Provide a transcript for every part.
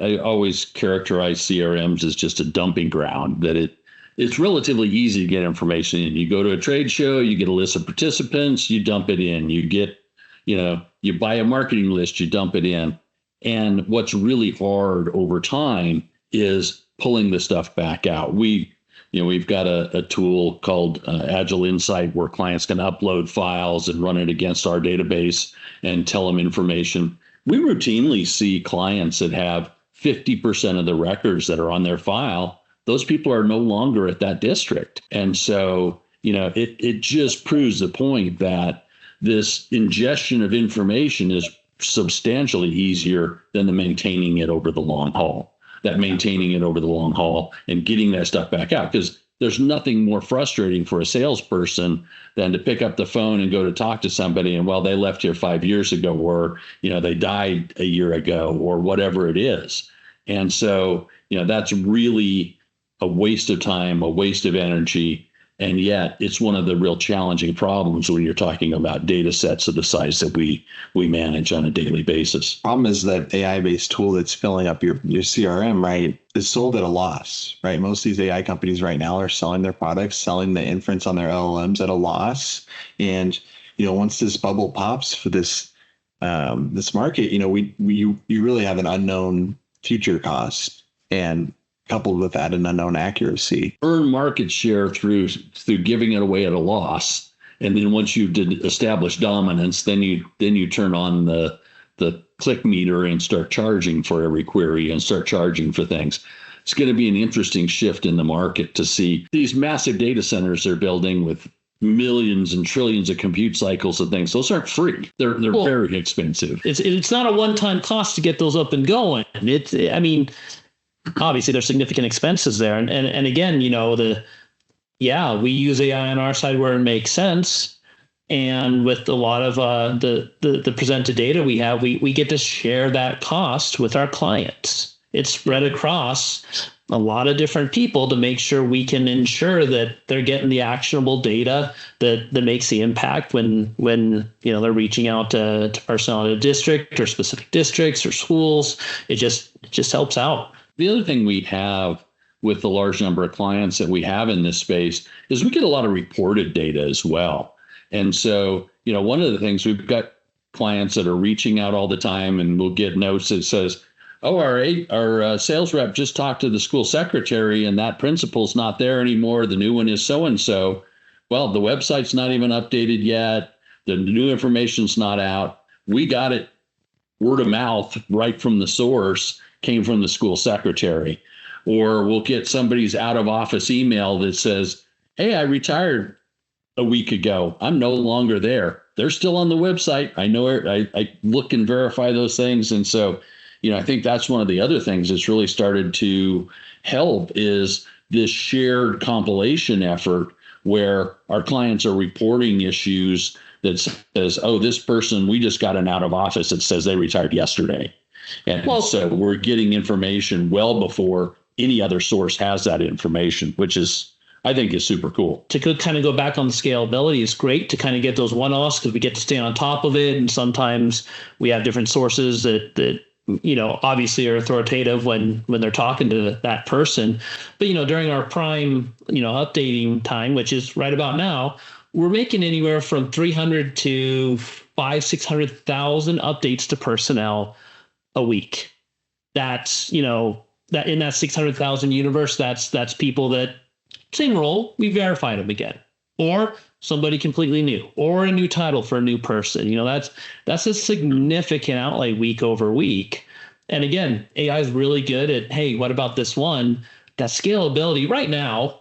I always characterize CRMs as just a dumping ground, that it's relatively easy to get information in. You go to a trade show, you get a list of participants, you dump it in. You get, you buy a marketing list, you dump it in. And what's really hard over time is pulling the stuff back out. We've got a tool called Agile Insight where clients can upload files and run it against our database and tell them information. We routinely see clients that have 50% of the records that are on their file. Those people are no longer at that district. And so, it just proves the point that this ingestion of information is substantially easier than the maintaining it over the long haul. And getting that stuff back out, because there's nothing more frustrating for a salesperson than to pick up the phone and go to talk to somebody and, well, they left here 5 years ago, or, they died a year ago, or whatever it is. And so, that's really a waste of time, a waste of energy. And yet it's one of the real challenging problems when you're talking about data sets of the size that we manage on a daily basis. Problem is that AI-based tool that's filling up your CRM, right, is sold at a loss, right? Most of these AI companies right now are selling their products, selling the inference on their LLMs at a loss. And, once this bubble pops for this market, you really have an unknown future cost, and coupled with that, an unknown accuracy. Earn market share through giving it away at a loss, and then once you did establish dominance, then you turn on the click meter and start charging for every query and start charging for things. It's going to be an interesting shift in the market to see these massive data centers they're building with millions and trillions of compute cycles and things. Those aren't free. They're very expensive. It's not a one-time cost to get those up and going. Obviously there's significant expenses there. And again, we use AI on our side where it makes sense. And with a lot of the presented data we have, we get to share that cost with our clients. It's spread across a lot of different people to make sure we can ensure that they're getting the actionable data that makes the impact when they're reaching out to personnel in a district or specific districts or schools. It just helps out. The other thing we have with the large number of clients that we have in this space is we get a lot of reported data as well. And so, one of the things, we've got clients that are reaching out all the time, and we'll get notes that says, oh, our sales rep just talked to the school secretary and that principal's not there anymore. The new one is so-and-so. Well, the website's not even updated yet. The new information's not out. We got it word of mouth right from the source. Came from the school secretary. Or we'll get somebody's out of office email that says, hey, I retired a week ago. I'm no longer there. They're still on the website. I know it. I look and verify those things. And so, I think that's one of the other things that's really started to help is this shared compilation effort where our clients are reporting issues that says, oh, this person, we just got an out of office that says they retired yesterday. And so we're getting information well before any other source has that information, which I think is super cool. To kind of go back on the scalability, it's great to kind of get those one-offs because we get to stay on top of it. And sometimes we have different sources that obviously are authoritative when they're talking to that person. But, during our prime, updating time, which is right about now, we're making anywhere from 300 to 600,000 updates to personnel a week. That's, that in that 600,000 universe, that's people that same role, we verified them again, or somebody completely new, or a new title for a new person. That's a significant outlay week over week. And again, AI is really good at, hey, what about this one? That scalability right now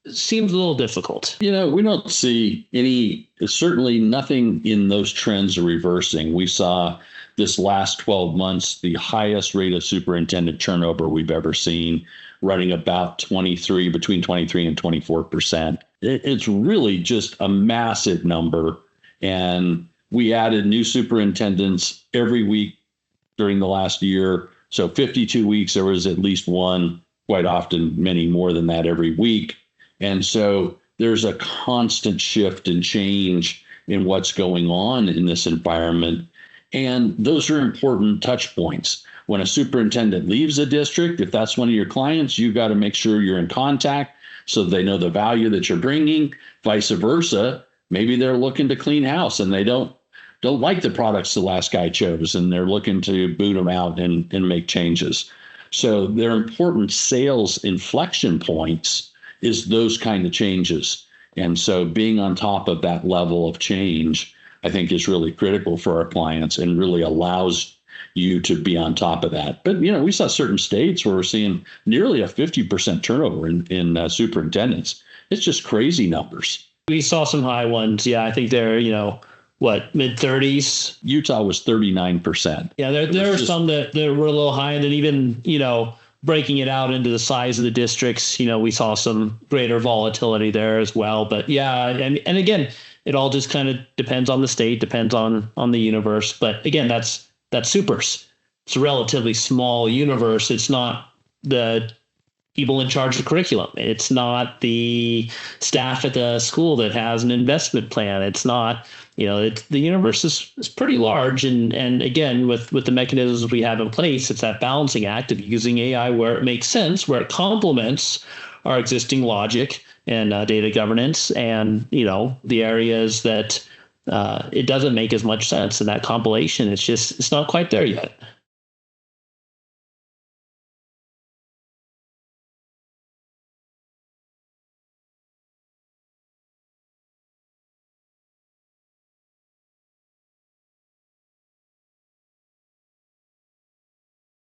seems a little difficult. We don't see certainly nothing in those trends are reversing. We saw this last 12 months, the highest rate of superintendent turnover we've ever seen, running about between 23 and 24%. It's really just a massive number. And we added new superintendents every week during the last year. So 52 weeks, there was at least one, quite often many more than that every week. And so there's a constant shift and change in what's going on in this environment. And those are important touch points. when a superintendent leaves a district, if that's one of your clients, you got to make sure you're in contact so they know the value that you're bringing. Vice versa, maybe they're looking to clean house and they don't like the products the last guy chose, and they're looking to boot them out and make changes. So their important sales inflection points is those kind of changes. And so being on top of that level of change, I think, is really critical for our clients and really allows you to be on top of that. But, we saw certain states where we're seeing nearly a 50% turnover in superintendents. It's just crazy numbers. We saw some high ones. Yeah, I think they're, mid-30s. Utah was 39%. Yeah, there were some that were a little high, and then even, breaking it out into the size of the districts, we saw some greater volatility there as well. But yeah, and again, it all just kind of depends on the state, depends on the universe. But again, that's supers. It's a relatively small universe. It's not the people in charge of the curriculum. It's not the staff at the school that has an investment plan. It's not, the universe is pretty large. And again, with the mechanisms we have in place, it's that balancing act of using AI where it makes sense, where it complements our existing logic and data governance, and, the areas that it doesn't make as much sense. And that compilation, it's not quite there yet.